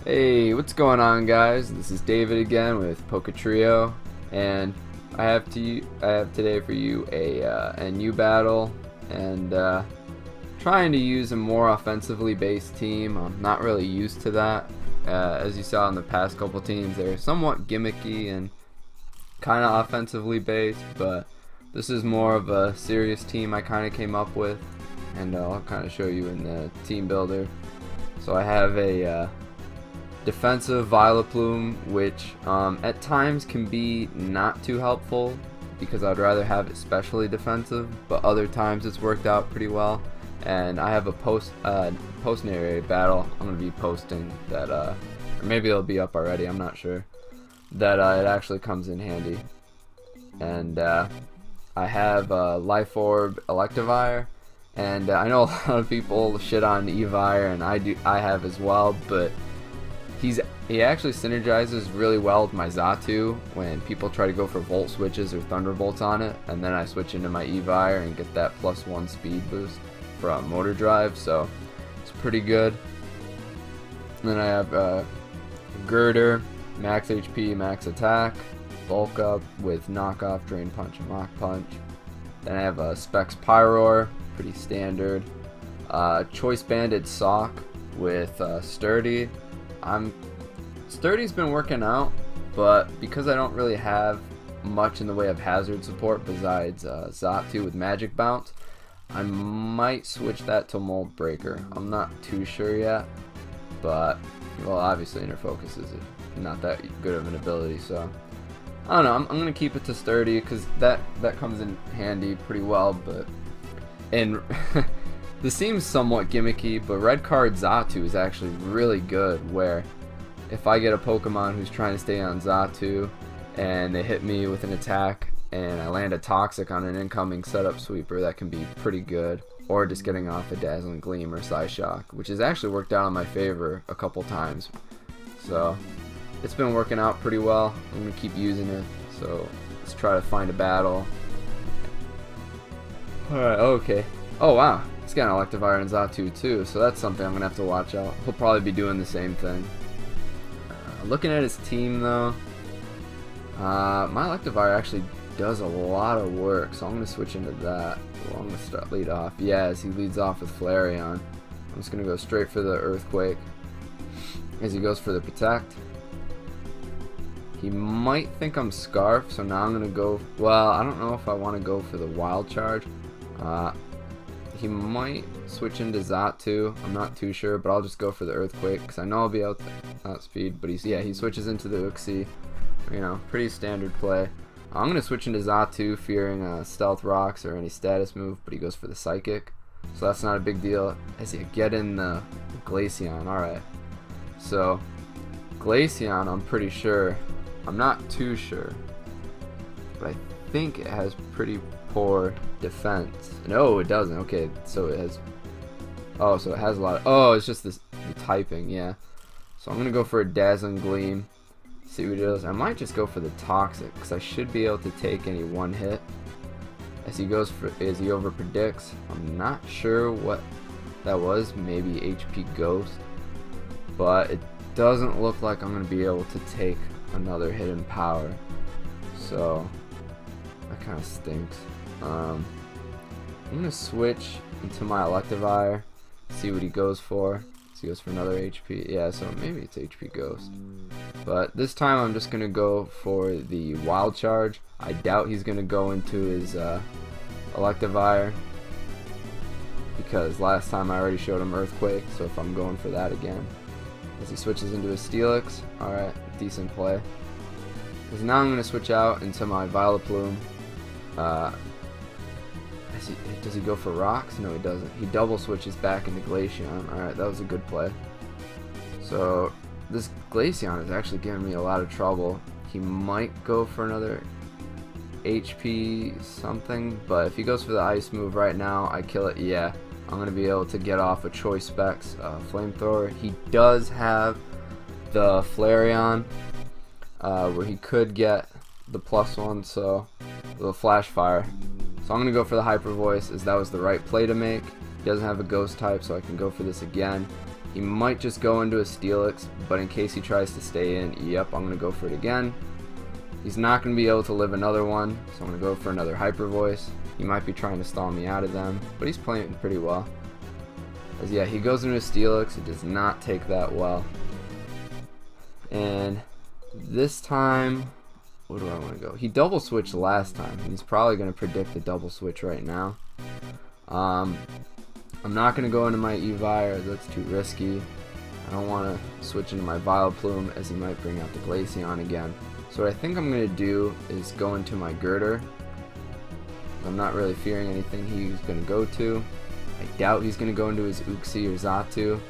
Hey, what's going on, guys? This is David again with PokeTrio, and I have today for you a NU battle, and trying to use a more offensively based team. I'm not really used to that. As you saw in the past couple teams, they're somewhat gimmicky and kind of offensively based, but this is more of a serious team I kind of came up with, and I'll kind of show you in the team builder. So I have a defensive Vileplume, which at times can be not too helpful because I'd rather have it specially defensive, but other times it's worked out pretty well. And I have a post-narrated battle I'm going to be posting that, or maybe it'll be up already, I'm not sure, that it actually comes in handy. And I have Life Orb Electivire, and I know a lot of people shit on Evire, and I have as well, but he actually synergizes really well with my Xatu when people try to go for Volt switches or Thunderbolts on it, and then I switch into my Evire and get that +1 speed boost from Motor Drive, so it's pretty good. And then I have Girder, max HP, max attack, bulk up with knockoff, drain punch, and Mach Punch. Then I have a Specs Pyroar, pretty standard. Choice Banded Sock with Sturdy. Sturdy's been working out, but because I don't really have much in the way of hazard support besides Xatu with Magic Bounce, I might switch that to Mold Breaker. I'm not too sure yet, but well, obviously Inner Focus is not that good of an ability, so I don't know. I'm gonna keep it to Sturdy because that comes in handy pretty well. But and this seems somewhat gimmicky, but Red Card Xatu is actually really good, where if I get a Pokemon who's trying to stay on Xatu and they hit me with an attack and I land a Toxic on an incoming setup sweeper, that can be pretty good. Or just getting off a Dazzling Gleam or Psyshock, which has actually worked out in my favor a couple times. So it's been working out pretty well. I'm going to keep using it. So let's try to find a battle. Alright, okay. Oh wow, he's got an Electivire and Xatu too, so that's something I'm going to have to watch out. He'll probably be doing the same thing. Looking at his team though, my Electivire actually does a lot of work, so I'm going to switch into that. Well, I'm going to lead off. Yes, he leads off with Flareon. I'm just going to go straight for the Earthquake as he goes for the Protect. He might think I'm Scarf, so now I'm going to go, well, I don't know if I want to go for the Wild Charge. He might switch into Xatu. I'm not too sure, but I'll just go for the Earthquake because I know I'll be out to outspeed. But he switches into the Uxie. You know, pretty standard play. I'm going to switch into Xatu, fearing Stealth Rocks or any status move, but he goes for the Psychic. So that's not a big deal. As you get in the Glaceon, alright. So, Glaceon, I'm pretty sure. I'm not too sure. But I think it has pretty poor defense. No, it doesn't. Okay, so it has... Oh, so it has a lot of... Oh, it's just the typing, yeah. So I'm going to go for a Dazzling Gleam. See what it does. I might just go for the Toxic because I should be able to take any one hit as he over predicts. I'm not sure what that was. Maybe HP Ghost, but it doesn't look like I'm gonna be able to take another hit in power. So that kind of stinks. I'm gonna switch into my Electivire. See what he goes for. He goes for another HP. Yeah, so maybe it's HP Ghost. But this time I'm just going to go for the Wild Charge. I doubt he's going to go into his Electivire because last time I already showed him Earthquake, so if I'm going for that again. As he switches into his Steelix, alright, decent play. Because now I'm going to switch out into my Vileplume. Does he go for Rocks? No, he doesn't. He double switches back into Glaceon. Alright, that was a good play. So, this Glaceon is actually giving me a lot of trouble. He might go for another HP something, but if he goes for the Ice move right now, I kill it. Yeah, I'm going to be able to get off a Choice Specs Flamethrower. He does have the Flareon, where he could get the +1, so the Flash Fire. So I'm going to go for the Hyper Voice, as that was the right play to make. He doesn't have a Ghost type, so I can go for this again. He might just go into a Steelix, but in case he tries to stay in, yep, I'm going to go for it again. He's not going to be able to live another one, so I'm going to go for another Hyper Voice. He might be trying to stall me out of them, but he's playing pretty well. As yeah, he goes into a Steelix. It does not take that well. And this time, where do I want to go? He double switched last time. He's probably going to predict the double switch right now. I'm not going to go into my Evire. That's too risky. I don't want to switch into my Vileplume, as he might bring out the Glaceon again. So what I think I'm going to do is go into my Girder. I'm not really fearing anything he's going to go to. I doubt he's going to go into his Uxie or Xatu,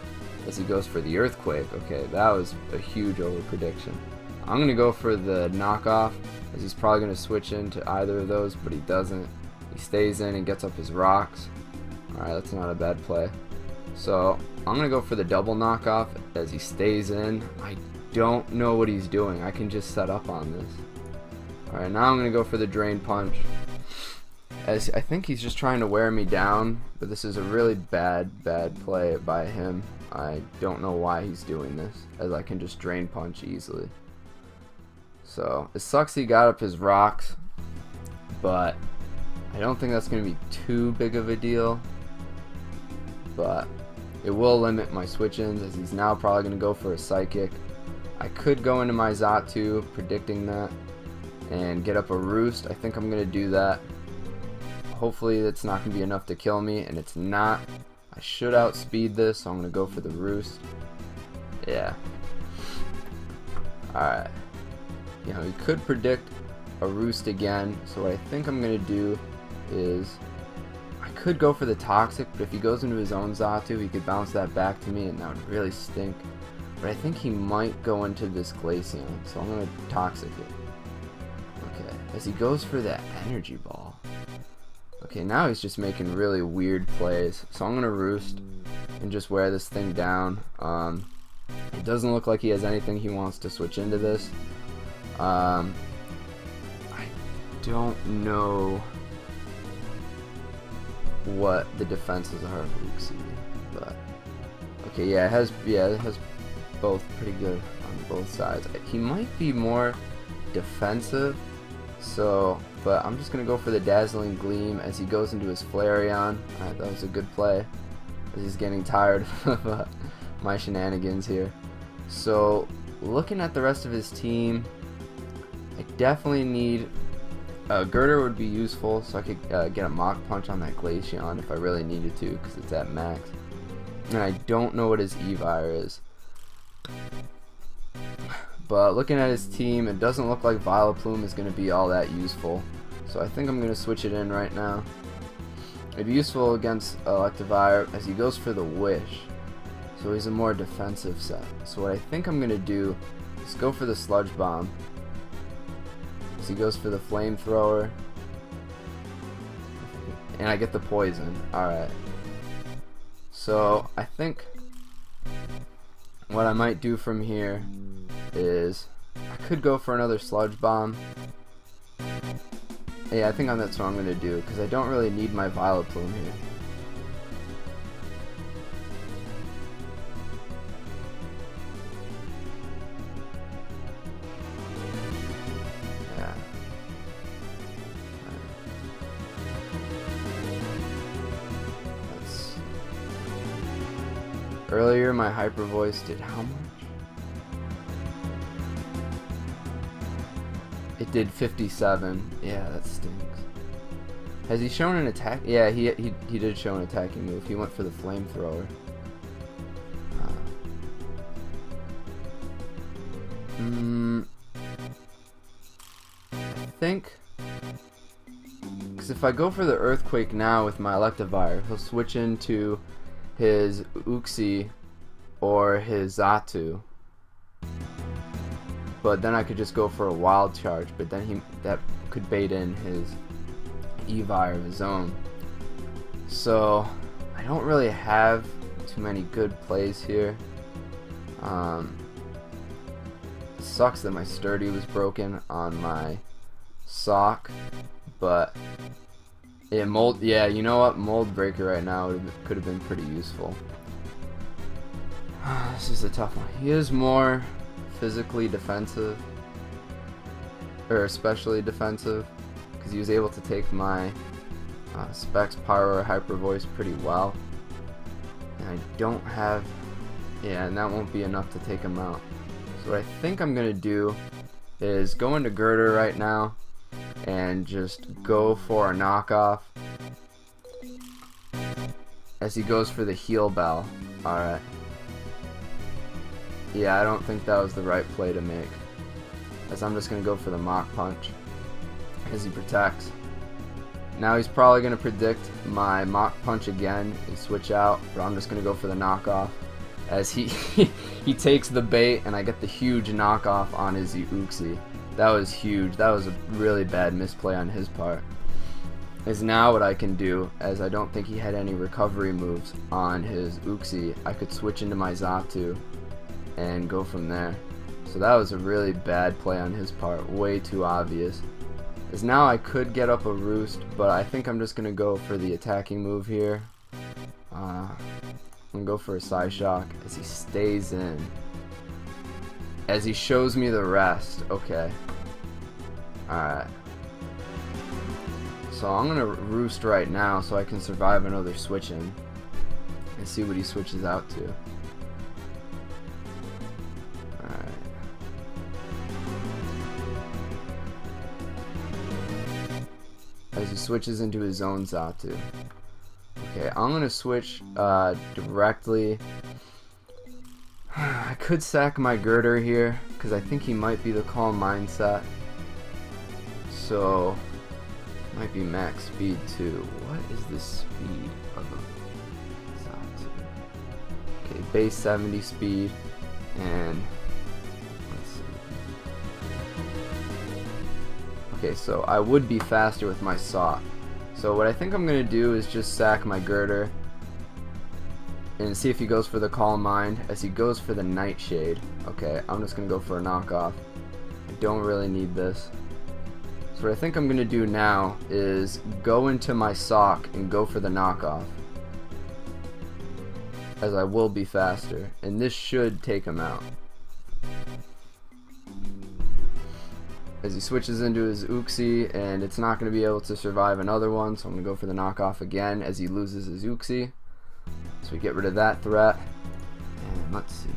as he goes for the Earthquake. Okay, that was a huge over prediction. I'm going to go for the knockoff, as he's probably going to switch into either of those, but he doesn't. He stays in and gets up his rocks. Alright, that's not a bad play. So I'm going to go for the double knockoff as he stays in. I don't know what he's doing. I can just set up on this. Alright, now I'm going to go for the Drain Punch, as I think he's just trying to wear me down, but this is a really bad play by him. I don't know why he's doing this, as I can just Drain Punch easily. So it sucks he got up his rocks, but I don't think that's going to be too big of a deal. But it will limit my switch-ins, as he's now probably going to go for a Psychic. I could go into my Xatu, predicting that, and get up a Roost. I think I'm going to do that. Hopefully that's not going to be enough to kill me, and it's not. I should outspeed this, so I'm going to go for the Roost. Yeah. Alright. You know, he could predict a Roost again, so what I think I'm going to do is, I could go for the Toxic, but if he goes into his own Xatu, he could bounce that back to me, and that would really stink. But I think he might go into this Glaceon, so I'm going to Toxic it. Okay, as he goes for that Energy Ball. Okay, now he's just making really weird plays, so I'm going to Roost and just wear this thing down. It doesn't look like he has anything he wants to switch into this. I don't know what the defenses are of Uxie, but okay, yeah, it has both pretty good on both sides. He might be more defensive, so, but I'm just gonna go for the Dazzling Gleam as he goes into his Flareon. Alright, that was a good play, as he's getting tired of my shenanigans here. So looking at the rest of his team, I definitely need Girder would be useful, so I could get a Mach Punch on that Glaceon if I really needed to, because it's at max. And I don't know what his Evire is. But looking at his team, it doesn't look like Vileplume is going to be all that useful. So I think I'm going to switch it in right now. It'd be useful against Electivire as he goes for the Wish. So he's a more defensive set. So what I think I'm going to do is go for the Sludge Bomb. So he goes for the Flamethrower, and I get the Poison. Alright. So I think what I might do from here is I could go for another Sludge Bomb. Yeah, I think that's what I'm going to do, because I don't really need my Vileplume here. Earlier my Hyper Voice did how much? It did 57. Yeah, that stinks. Has he shown an attack? Yeah, he did show an attacking move. He went for the Flamethrower. I think, because if I go for the Earthquake now with my Electivire, he'll switch into his Uxie or his Xatu, but then I could just go for a Wild Charge, but then that could bait in his Evire of his own. So I don't really have too many good plays here. It sucks that my Sturdy was broken on my Sock, but yeah, you know what? Mold Breaker right now could have been pretty useful. This is a tough one. He is more physically defensive, or especially defensive, because he was able to take my Specs Pyro or Hyper Voice pretty well. And I don't have, yeah, and that won't be enough to take him out. So what I think I'm going to do is go into Girder right now and just go for a knockoff as he goes for the Heal Bell. Alright. Yeah, I don't think that was the right play to make, as I'm just going to go for the Mach Punch as he protects. Now he's probably going to predict my Mach Punch again and switch out, but I'm just going to go for the knockoff as he he takes the bait, and I get the huge knockoff on his Uxie. That was huge. That was a really bad misplay on his part. Is now what I can do, as I don't think he had any recovery moves on his Uxie, I could switch into my Xatu and go from there. So that was a really bad play on his part, way too obvious. As now I could get up a Roost, but I think I'm just going to go for the attacking move here. I'm going to go for a Psyshock as he stays in. As he shows me the rest. Okay. Alright. So I'm going to Roost right now so I can survive another switch in and see what he switches out to. Alright. As he switches into his own Xatu. Okay, I'm going to switch directly. I could sack my Girder here because I think he might be the Calm Mindset. So might be max speed too. What is the speed of a Xatu? Okay, base 70 speed, and let's see. Okay, so I would be faster with my Sawk. So what I think I'm gonna do is just sack my Girder and see if he goes for the Calm Mind as he goes for the Nightshade. Okay, I'm just gonna go for a knockoff. I don't really need this. So what I think I'm going to do now is go into my Sawk and go for the knockoff, as I will be faster, and this should take him out. As he switches into his Uxie, and it's not going to be able to survive another one, so I'm going to go for the knockoff again as he loses his Uxie. So we get rid of that threat, and let's see.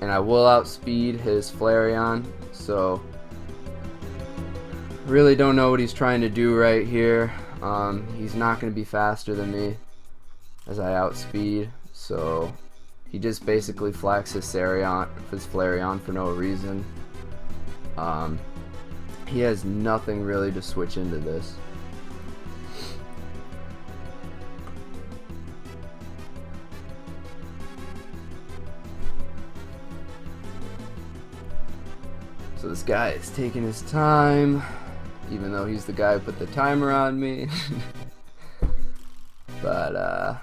And I will outspeed his Flareon, so really don't know what he's trying to do right here. He's not going to be faster than me as I outspeed, so he just basically flags his Flareon for no reason. He has nothing really to switch into this. So this guy is taking his time, even though he's the guy who put the timer on me. But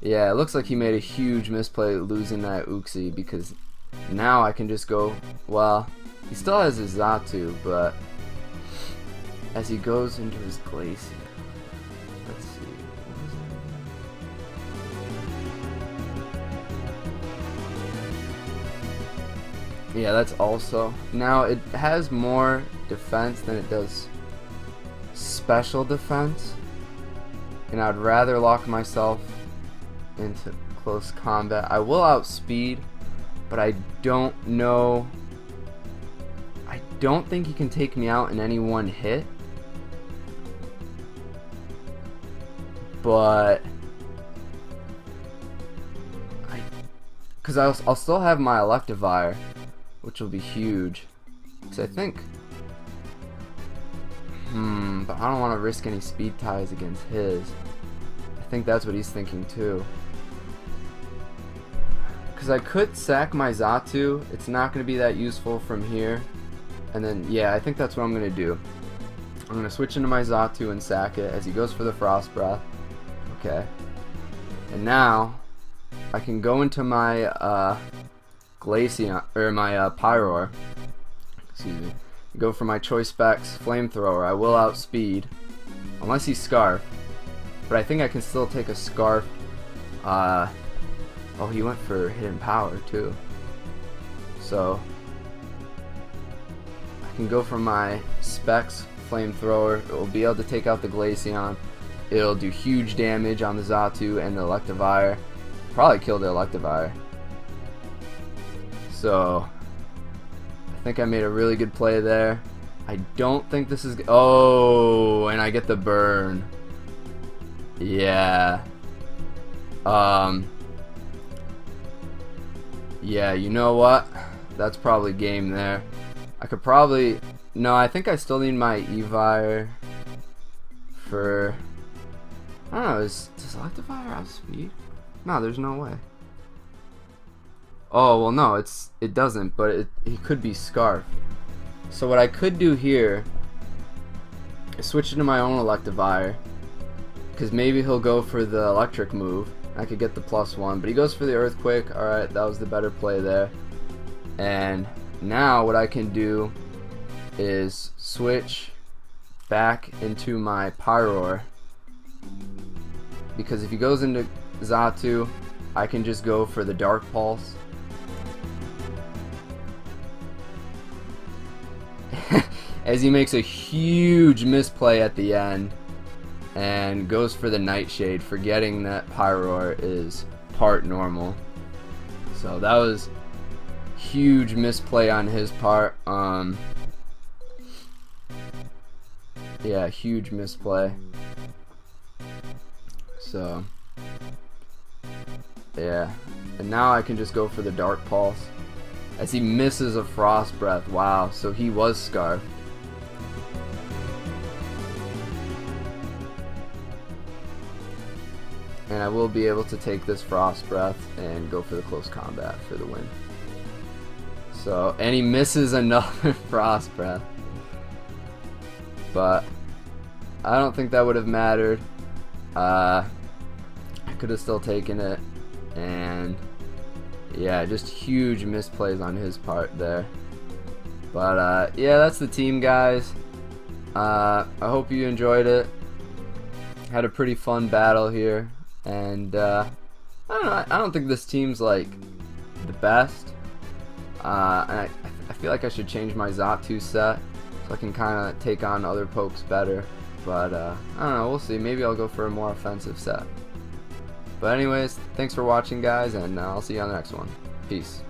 yeah, it looks like he made a huge misplay losing that Uxie, because now I can just go, well, he still has his Xatu, but as he goes into his Glacier, let's see. Yeah, that's also. Now it has more defense than it does special defense, and I'd rather lock myself into close combat. I will outspeed, but I don't know. I don't think he can take me out in any one hit, but because I'll still have my Electivire, which will be huge. Because I think, but I don't want to risk any speed ties against his. I think that's what he's thinking too. Because I could sack my Xatu. It's not going to be that useful from here. And then, yeah, I think that's what I'm going to do. I'm going to switch into my Xatu and sack it as he goes for the Frost Breath. Okay. And now, I can go into my Glaceon, or my Pyroar. Excuse me. Go for my Choice Specs Flamethrower. I will outspeed, unless he's Scarf. but I think I can still take a Scarf. Oh, he went for Hidden Power too. So I can go for my Specs Flamethrower. It will be able to take out the Glaceon. It'll do huge damage on the Xatu and the Electivire. Probably kill the Electivire. So I think I made a really good play there. I don't think this is... Oh, and I get the burn. Yeah. Yeah, you know what? That's probably game there. I could probably... No, I think I still need my Evire for... I don't know, does Electivire have speed? No, there's no way. Oh, well no, it doesn't, but it could be Scarf. So what I could do here is switch into my own Electivire, because maybe he'll go for the electric move. I could get the +1, but he goes for the Earthquake. Alright, that was the better play there. And now what I can do is switch back into my Pyroar, because if he goes into Xatu, I can just go for the Dark Pulse. As he makes a huge misplay at the end and goes for the Nightshade, forgetting that Pyroar is part normal. So that was huge misplay on his part. Yeah, huge misplay. So yeah, and now I can just go for the Dark Pulse as he misses a Frost Breath. Wow, so he was Scarfed. And I will be able to take this Frost Breath and go for the close combat for the win. So, and he misses another Frost Breath. But I don't think that would have mattered. I could have still taken it. And yeah, just huge misplays on his part there. But yeah, that's the team, guys. I hope you enjoyed it. Had a pretty fun battle here. And I don't know, I don't think this team's like the best. And I feel like I should change my Xatu set so I can kind of take on other pokes better. But I don't know, we'll see. Maybe I'll go for a more offensive set. But anyways, thanks for watching, guys, and I'll see you on the next one. Peace.